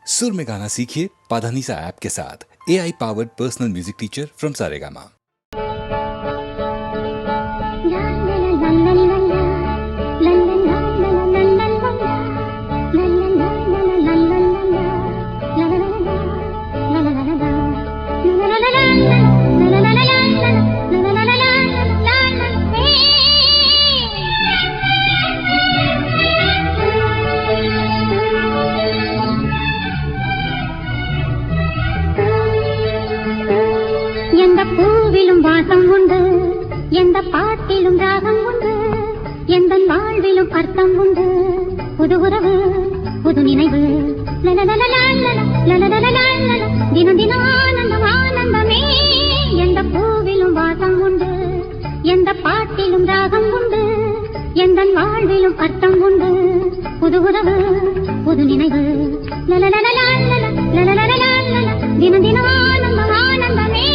सुर में गाना सीखिए पाधानीसा ऐप के साथ। AI powered personal music teacher from Saregama. பூவிலும் வாசம் உண்டு, எந்த பாட்டிலும் ராகம் உண்டு, எந்த வாழ்விலும் அர்த்தம் உண்டு. புது உறவு புது நினைவு தினம் தினம் ஆனந்தம் ஆனந்தமே. எந்த பூவிலும் வாசம் உண்டு, எந்த பாட்டிலும் ராகம் உண்டு, எந்த வாழ்விலும் அர்த்தம் உண்டு. புது உறவு புது நினைவு தினம் தினம் ஆனந்தம் ஆனந்தமே.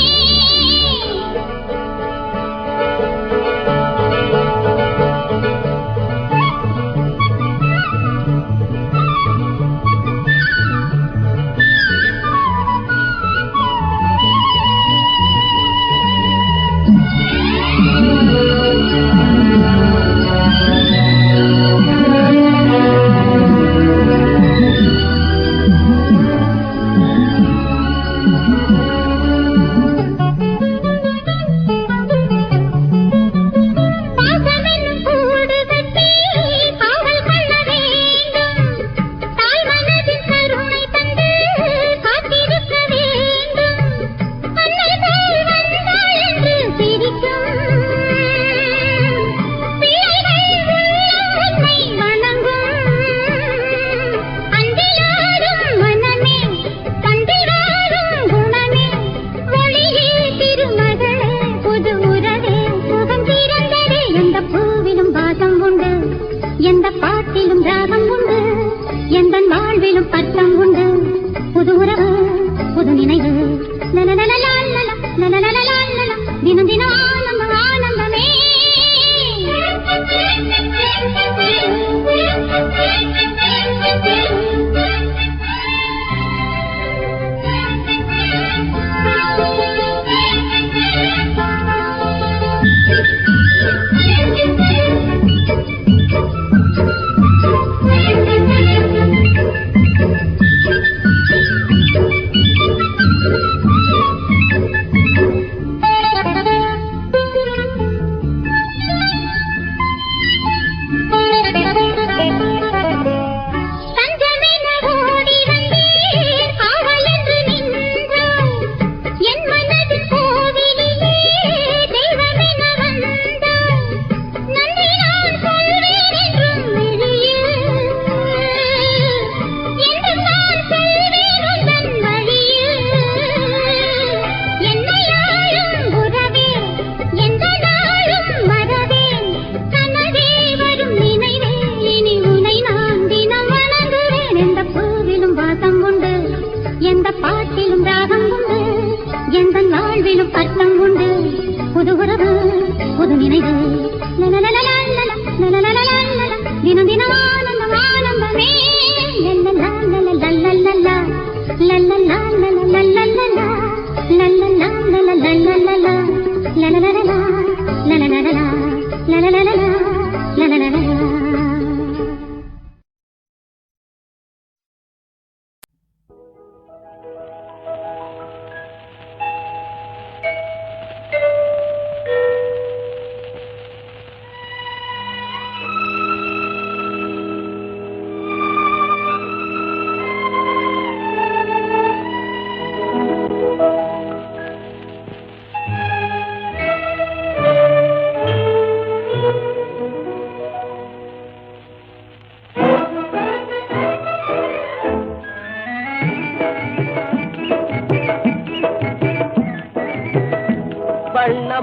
எந்த பாட்டிலும் ராகம் உண்டு, எந்த வாழ்விலும் அர்த்தம் உண்டு. புது உறவு புது நினைவு தினம் தினம் ஆனந்தம் ஆனந்தமே. எந்த பாட்டிலும் ராகம் உண்டு, எந்த வாழ்விலும் அர்த்தம் உண்டு. புது உறவு புது நினைவு தினம் தினம் ஆனந்தம் ஆனந்தமே.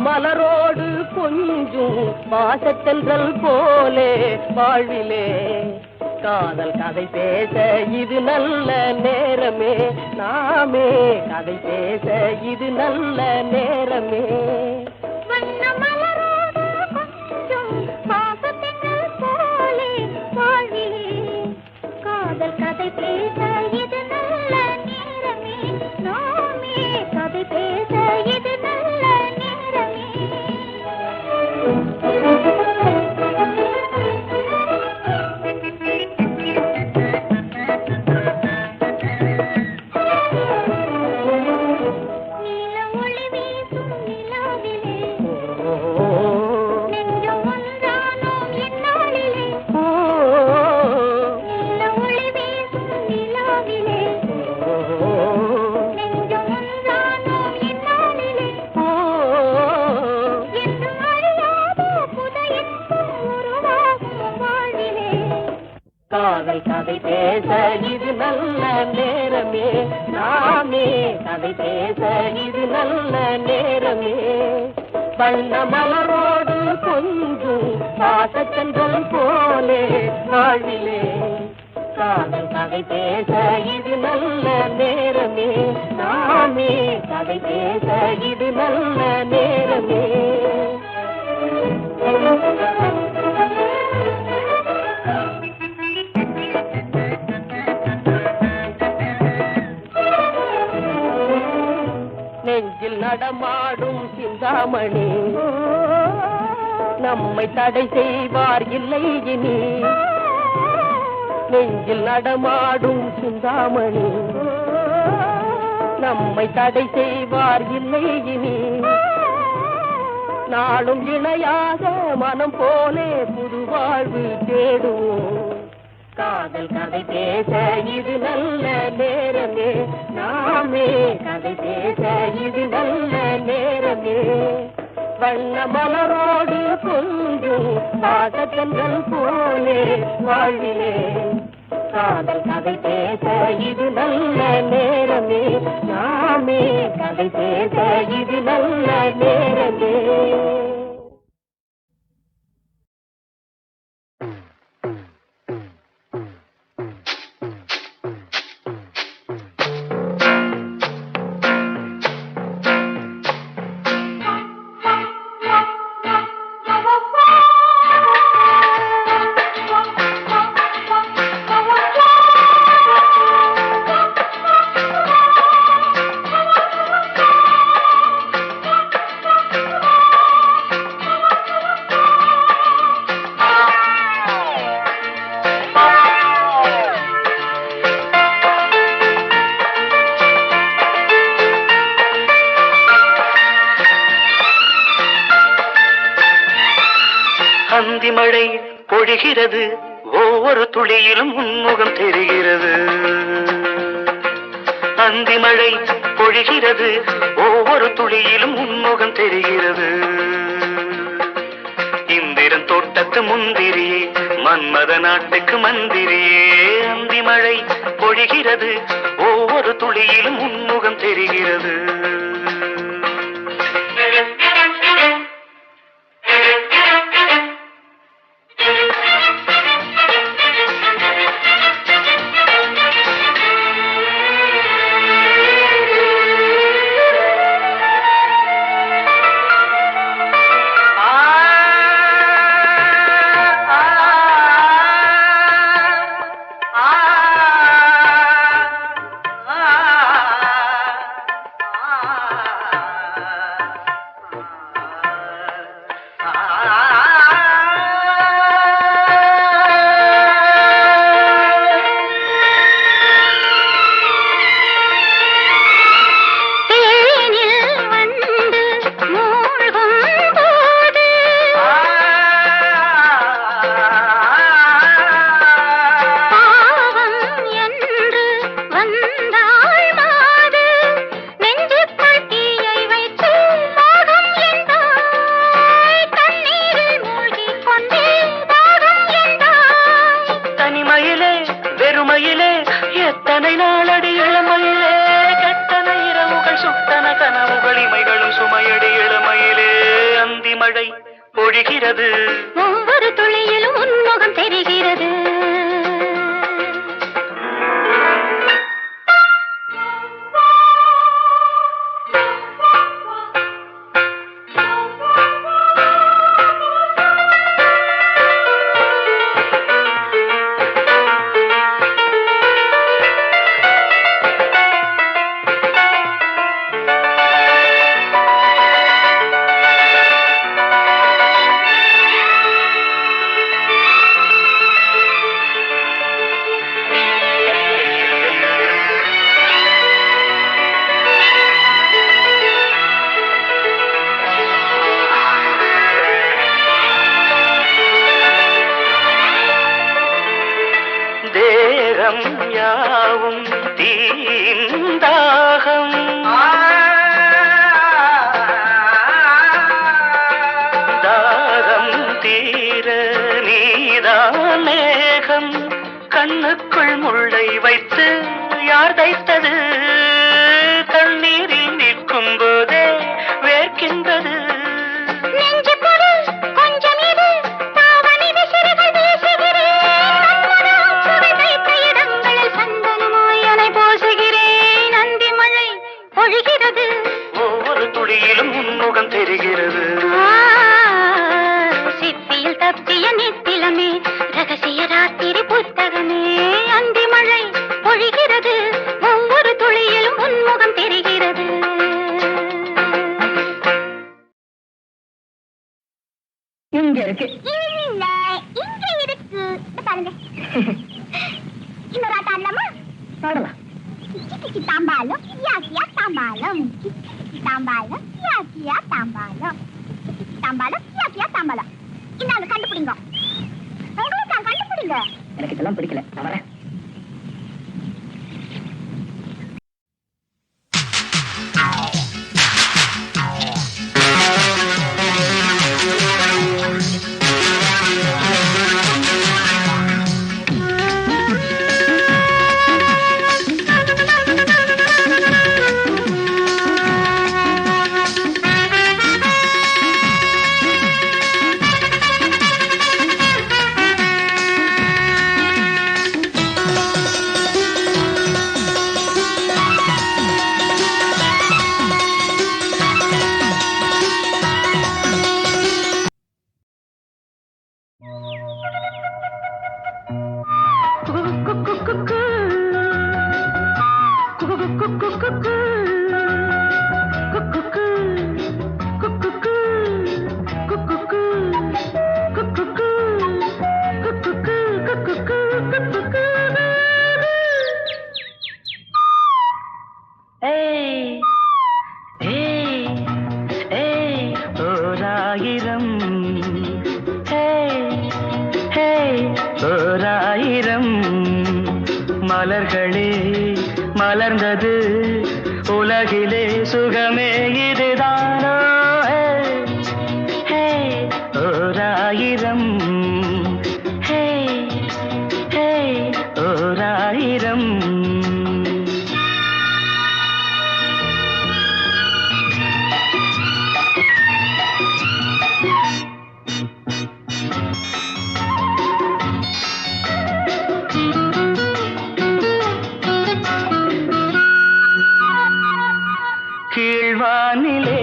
மலரோடு கொஞ்சும் வாசத்தென்றல் போலே வாழ்விலே காதல் கதை பேச இது நல்ல நேரமே. நாமே கதை பேச இது நல்ல நேரமே. காதல் கதை பேச இது நல்ல காதல் கதை பேச இது நல்ல நேரமே, நாமே கதை பேச இது நல்ல நேரமே. வண்ண மலரோடு கொஞ்சம் பாசச்சென்றல் போலே வாழ்விலே காதல் கதை பேச இது நல்ல நேரமே, நாமே கதை பேச இது நல்ல நேரமே. நெஞ்சில் நடமாடும் சிந்தாமணி நம்மை தடை செய்வார் இல்லை இனி. நெஞ்சில் நடமாடும் சிந்தாமணி நம்மை தடை செய்வார் இல்லை இனி. நாளும் இணையாக மனம் போலே புது வாழ்வு தேடுவோம். காதல் கதை பேச இது நல்ல நேரமே, நாமே கதை பேச இது நல்ல நேரமே. வண்ண மலரோடு கொஞ்சம் பாசச்சென்றல் போலே வாழ்விலே காதல் கதை பேச இது நல்ல நேரமே, நாமே கதை பேச இது நல்ல நேரமே. அந்தி மழை பொழிகிறது, ஒவ்வொரு துளியிலும் உன்முகம் தெரிகிறது. அந்தி மழை பொழிகிறது, ஒவ்வொரு துளியிலும் உன்முகம் தெரிகிறது. இந்திரன் தோட்டத்து முந்திரியே, மன்மத நாட்டுக்கு மந்திரியே. அந்தி மழை பொழிகிறது, ஒவ்வொரு துளியிலும் உன்முகம் தெரிகிறது. பொழிகிறது, ஒவ்வொரு துளியிலும் உன்முகம் தெரிகிறது. யார் தைத்தது தண்ணீரில் நிற்கும் போதே வேர்க்கின்றது ஒவ்வொரு துளியிலும் உன்முகம் தெரிகிறது சிப்பியில் தப்பிய நித்திலமே ரகசிய ராத்திரி புத்தகமே அந்தி மழை பொழிகிறது ஒவ்வொரு துளியிலும் உன்முகம் தெரிகிறது இங்க இருக்கு இல்ல இங்க இருக்கு பாருங்க இன்னொரு ஆட்டம் ஆடலாமா பாடலாம் கிச்சி தாம்பாலம் கியா தாம்பாலம் கிச்சி தாம்பாலம் கியா தாம்பாலம் தாம்பாலம் கியா தாம்பாலம் இந்தாங்க கண்டுபிடிங்க உங்களுக்கு கண்டுபிடிங்க எனக்கு இதெல்லாம் பிடிக்கல நான் வரேன் ஓராயிரம் மலர்களே மலர்ந்தது உலகிலே சுகமே இதுதானோ ஓராயிரம் ஓராயிரம் கீழ்வானிலே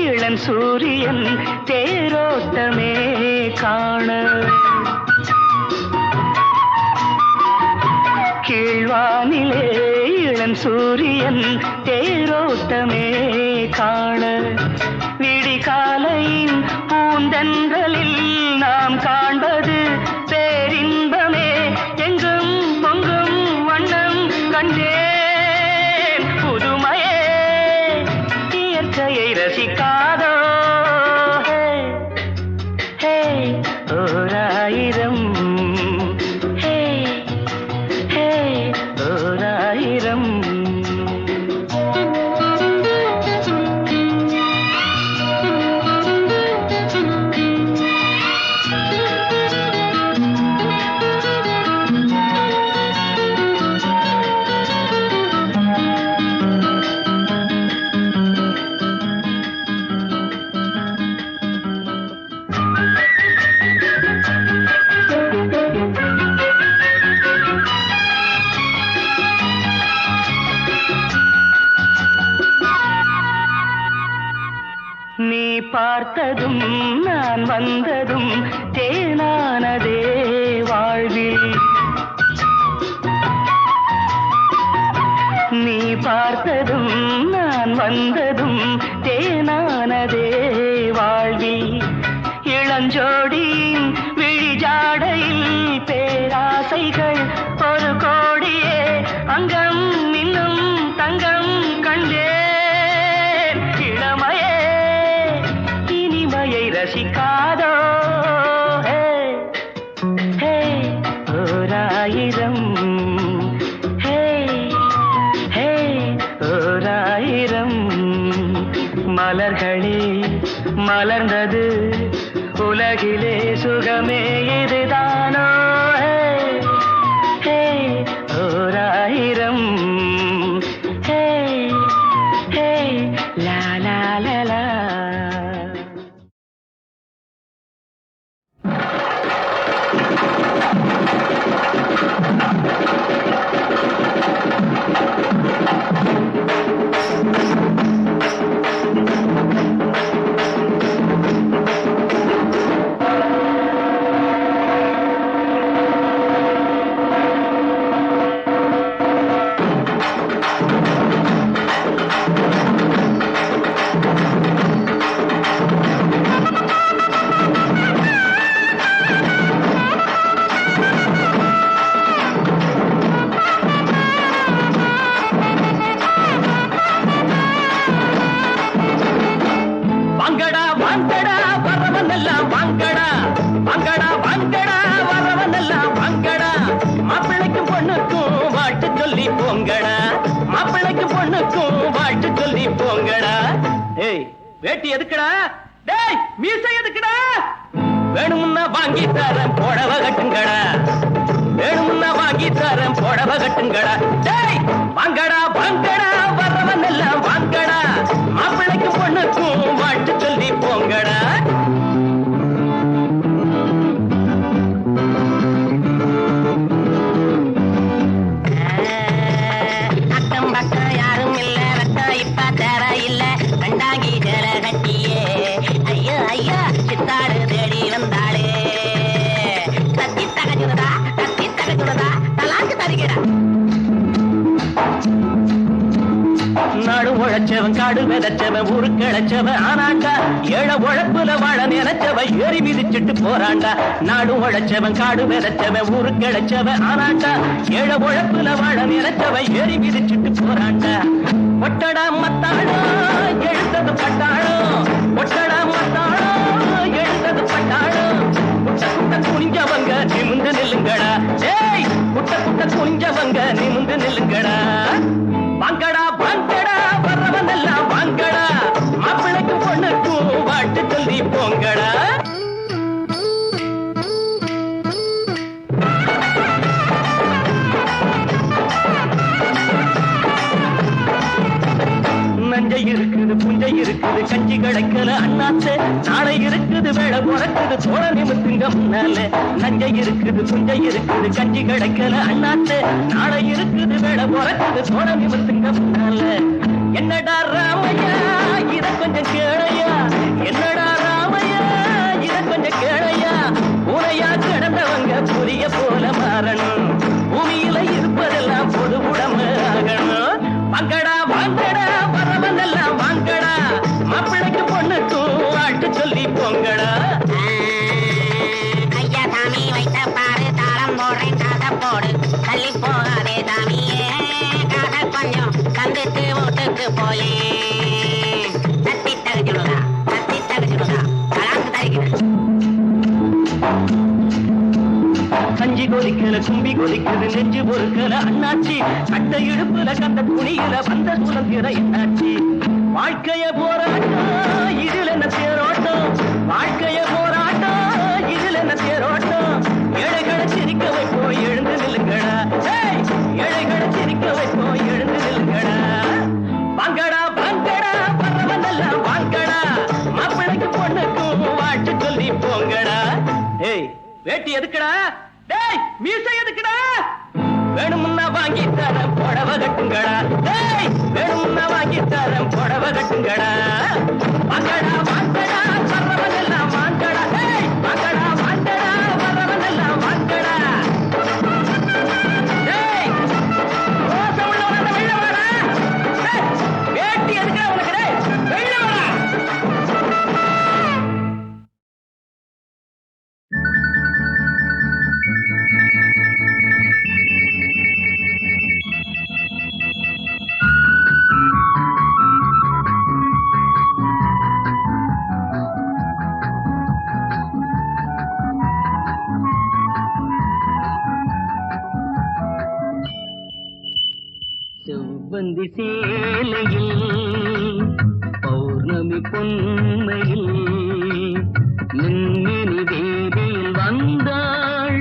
இளம் சூரியன் தேரோட்டமே காண கீழ்வானிலே இளம் சூரியன் தேரோட்டமே காண விடிகாலையின் பூந்தென்றலில் நாம் காண்பது பேரின்பமே எங்கும் பொங்கும் வண்ணம் கண்டேன் புதுமையே இயற்கையை ரசிக்காதோ ஓராயிரம் ஓராயிரம் நீ பார்த்ததும் நான் வந்ததும் தேனானதே வாழ்வில் நீ பார்த்ததும் நான் வந்ததும் தேனானதே வாழ்வில் இளஞ்சோடியின் விழிஜாடையில் பேராசைகள் ஒரு கோடியே அங்கம் இன்னும் தங்கம் கண்டேன் இளமையே இனிமையை ரசிக்காதோ ஓராயிரம் ஓராயிரம் மலர்களே மலர்ந்தது உலகிலே சுகமே இதுதானோ ஓராயிரம் பொண்ணுக்கும் வாழ்த்து சொல்லி போங்கடா. ஏய் வேட்டி எதுக்குடா? டேய் மீசை எதுக்குடா? வேணும்னா வாங்கி தரேன் புடவை கட்டுங்கடா. வேணும்னா வாங்கி தரேன் புடவை கட்டுங்கடா. டேய் வாங்கடா வாங்கடா வரவன் எல்லாம் வாங்கடா. மாப்பிள்ளைக்கும் பொண்ணுக்கும் வாழ்த்து சொல்லி போங்கடா. அக்கம் பக்கம் யாரும் இல்ல, ரத்தம் இப்ப தேர இல்ல, கண்டாங்கி ஜல கட்டியே ஐயோ ஐயோ சித்தாடு தேடி வந்தாளே. தத்தி தகச்சுடா தலாக்கு தருகிறா. நாடு உழைச்சவன் காடு விதைச்சவன் ஊரு கிழச்சவன் ஆனாண்டா. ஏழை உழைப்புல வாழ நினைச்சவன் ஏறி மிதிச்சிட்டு போறாண்டா. நாடு உழைச்சவன் காடு விதைச்சவன் ஊரு கிழச்சவன் ஆனாண்டா. ஏழை உழைப்புல வாழ நினைச்சவன் ஏறி மிதிச்சிட்டு போறாண்டா. ஒட்டடா மத்தாளம் எழுத்தது பட்டாளம். ஒட்டடா மத்தாளம் எழுத்தது பட்டாளம். குட்ட குட்ட குனிஞ்சவங்க நிமிந்து நில்லுங்கடா. ஏய் குட்ட குட்ட குனிஞ்சவங்க நிமிந்து நில்லுங்கடா. வாங்கடா வாங்கடா வரவன் எல்லாம் வாங்கடா. மாப்பிள்ளைக்கு பொண்ணுக்கும் வாழ்த்து சொல்லி போங்கடா. நஞ்சை இருக்குது புஞ்சை இருக்குது கஞ்சி கிடைக்கல அண்ணாத்து. நாளை இருக்குது வேலை பிறக்குது தோழ நிமித்துங்க முன்னால. நஞ்சை இருக்குது புஞ்சை இருக்குது கஞ்சி கிடைக்கல அண்ணாத்து. நாளை இருக்குது வேலை பிறக்குது தோழ நிமித்துங்க முன்னால. என்னடா ராமையா இத கொஞ்சம் கேளையா. என்னடா ராமையா இத கொஞ்சம் கேளையா. பூனையா கிடந்தவங்க புரிய போல மாறணும். பூமியில இருப்பதெல்லாம் பொது உடம்பு ஆகணும். வாங்கடா வாங்கடா வரவன் எல்லாம் வாங்கடா. மாப்பிள்ளைக்கு பொண்ணுக்கும் வாழ்த்து சொல்லி போங்கடா. ஐயா சாமி வைத்த பாரு தாளம் போடுறேன் காத போடு. தள்ளி போகாதே சாமியே காத கொஞ்சம் தந்துட்டு வீட்டுக்கு போயே. தத்தி தகச்சுடுதா தலாக்கு தருகிறேன். கஞ்சி கொதிக்கல கும்பி கொதிக்குது நெஞ்சு பொறுக்கல அண்ணாச்சி. கட்ட இடுப்புல கந்த துணியில வந்த சுதந்திர என்னாச்சி. வாழ்க்கைய போராட்டம் இதில் என்ன தேரோட்டம். வாழ்க்கைய போராட்டம் இதில் என்ன தேரோட்டம். ஏழைகளை சிரிக்க வைப்போம் எழுந்து நில்லுங்கடா. ஏழைகளை சிரிக்க வைப்போம் எழுந்து நில்லுங்கடா. வாங்கடா வாங்கடா வரவன் எல்லாம் வாங்கடா. மாப்பிள்ளைக்கு பொண்ணுக்கும் வாழ்த்து சொல்லி போங்கடா. ஏய் வேட்டி எதுக்குடா? டேய் மீசை எதுக்குடா? வேணும்னா வாங்கி தரேன் புடவை கட்டுங்கடா. டேய் வேணும்னா வாங்கி தரேன் புடவை கட்டுங்கடா. வாங்கடா வாங்கடா வரவன் எல்லாம் வாங்கடா. டேய் வாங்கடா வாங்கடா வரவன் எல்லாம் வாங்கடா. டேய் ரோச உள்ளவன வெளில வாடா. டேய் வேட்டி எதுக்குடா உனக்கு? டேய் வெளில வாடா. செவ்வந்தி சேலையில் பௌர்ணமி பொன்மையில் மின்மினி வேதியில் வந்தாள்.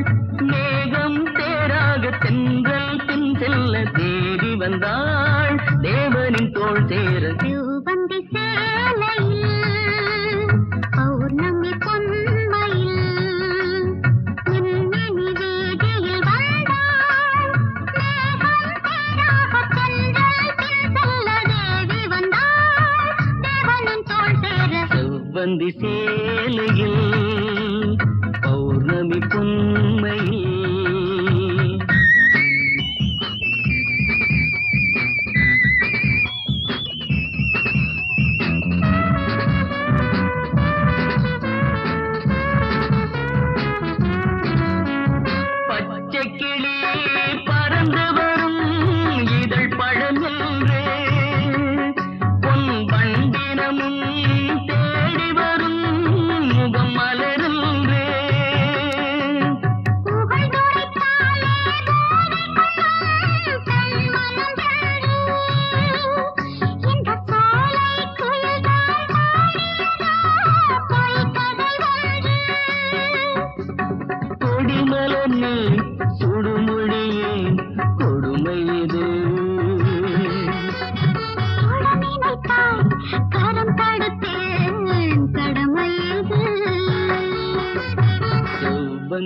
மேகம் தேராக தென்றல் பின் செல்ல தேடி வந்தாள். தேவனின் தோள் சேர சிவந்தி சேலையில் பௌர்ணமி பொன்மையில் மின்மினி வீதியில் வந்தாள். மேகம் தேராக தென்றல் பின் செல்ல தேவி வந்தாள். தேவனின் தோள் சேர செவ்வந்தி சேலையில் பௌர்ணமி பொன்மையில். பச்சை கிளி பறந்து வரும் இதழ் பழமென்றே பொன் வண்டினமும் தேடி வரும் முகம் மலரென்றே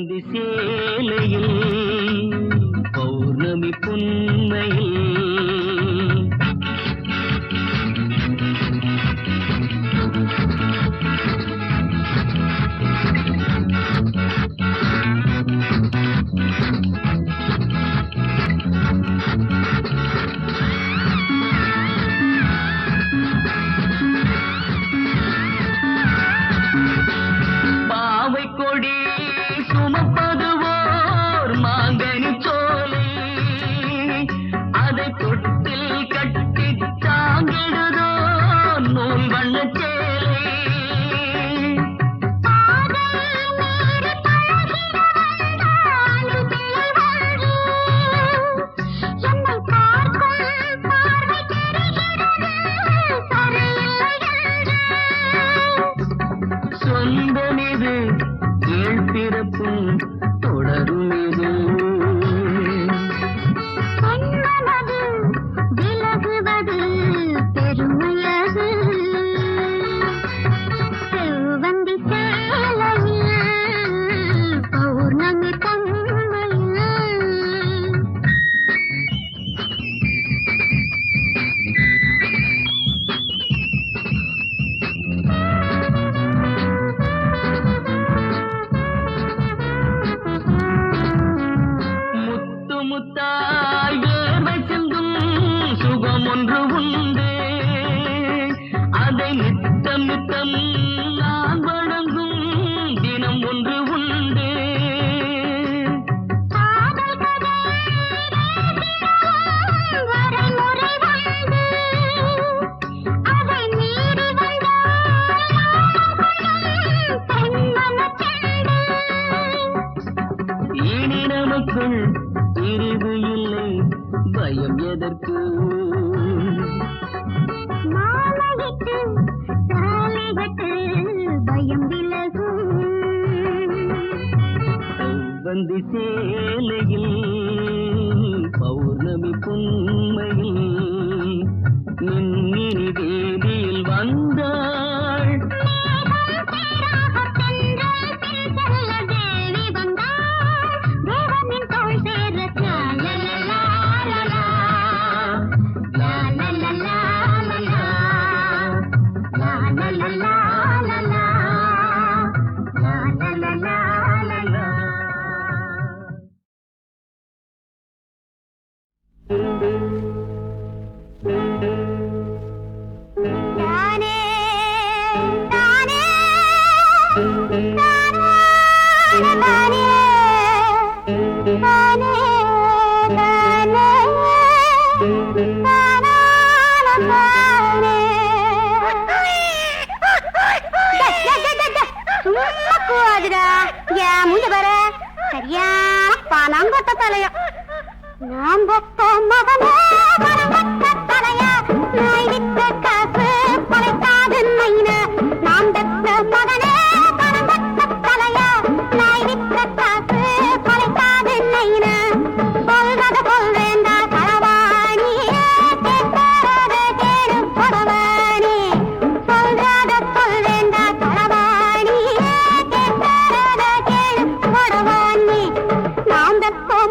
செவ்வந்தி சேலையில் பௌர்ணமி புன்மையில்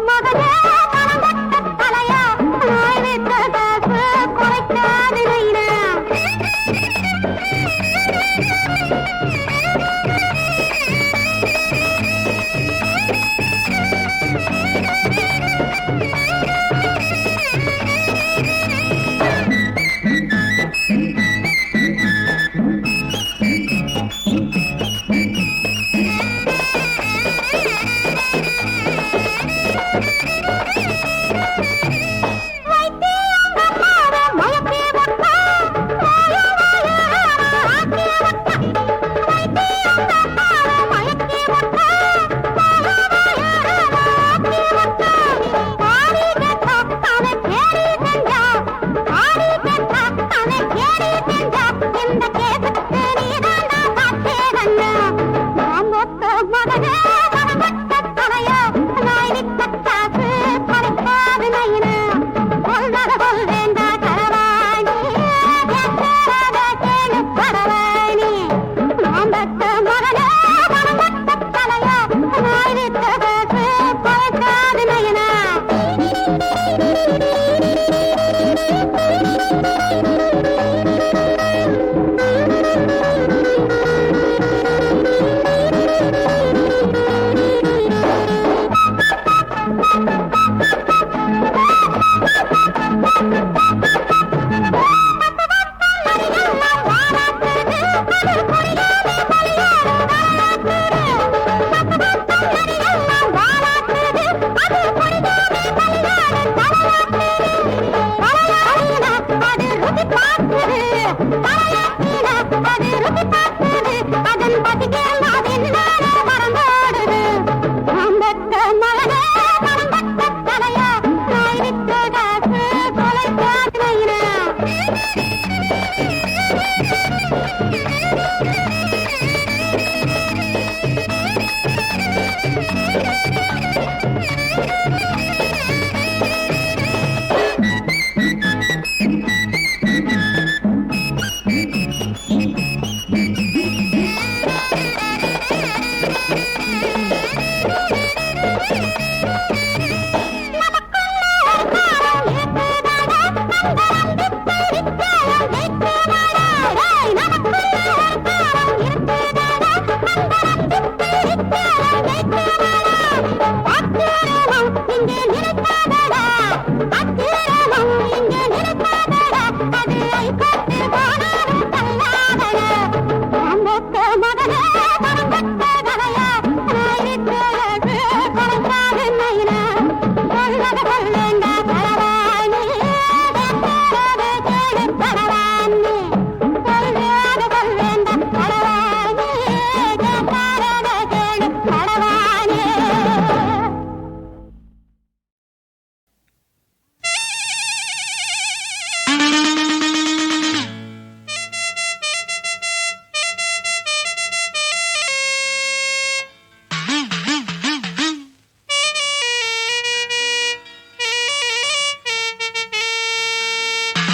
மகனே பணம் கட்ட தலையா நாய் விட்ட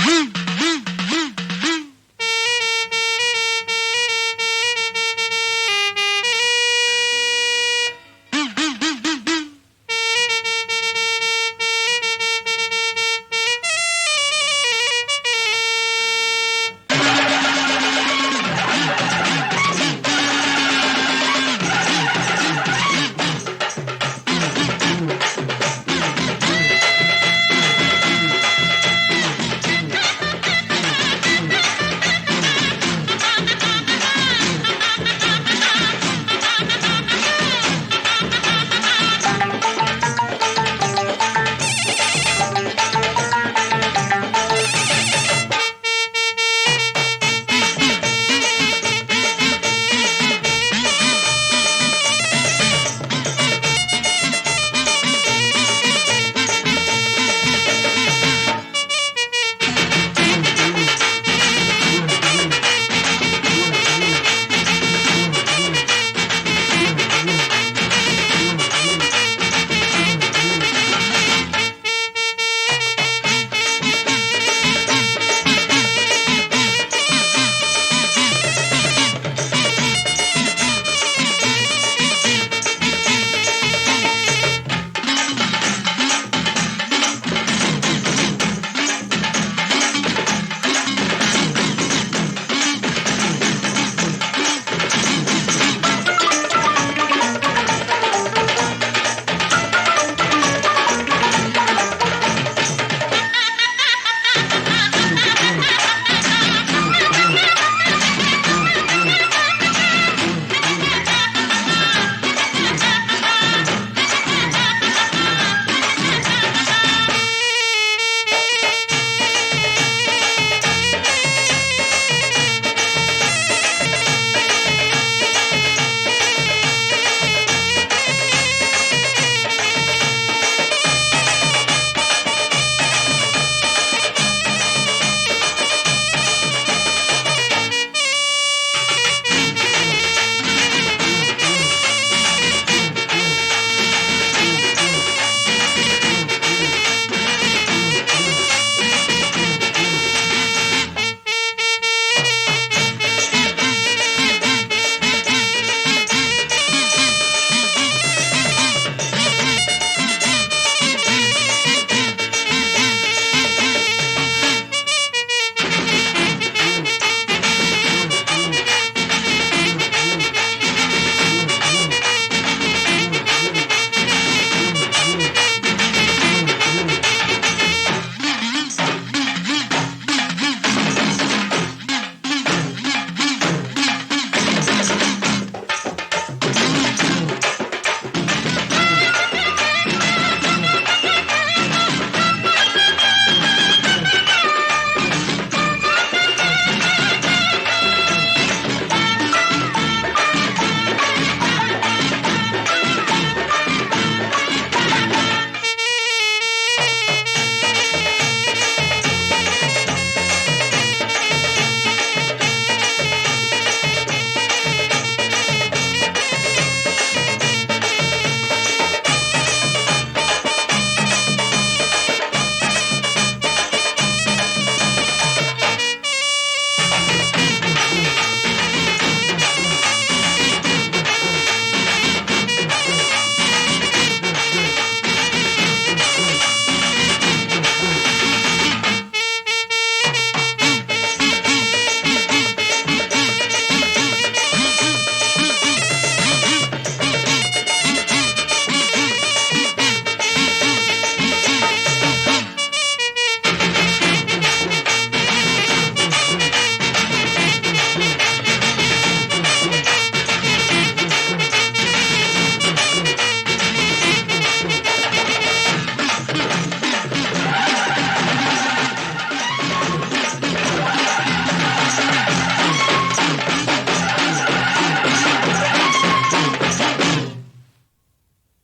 ஆ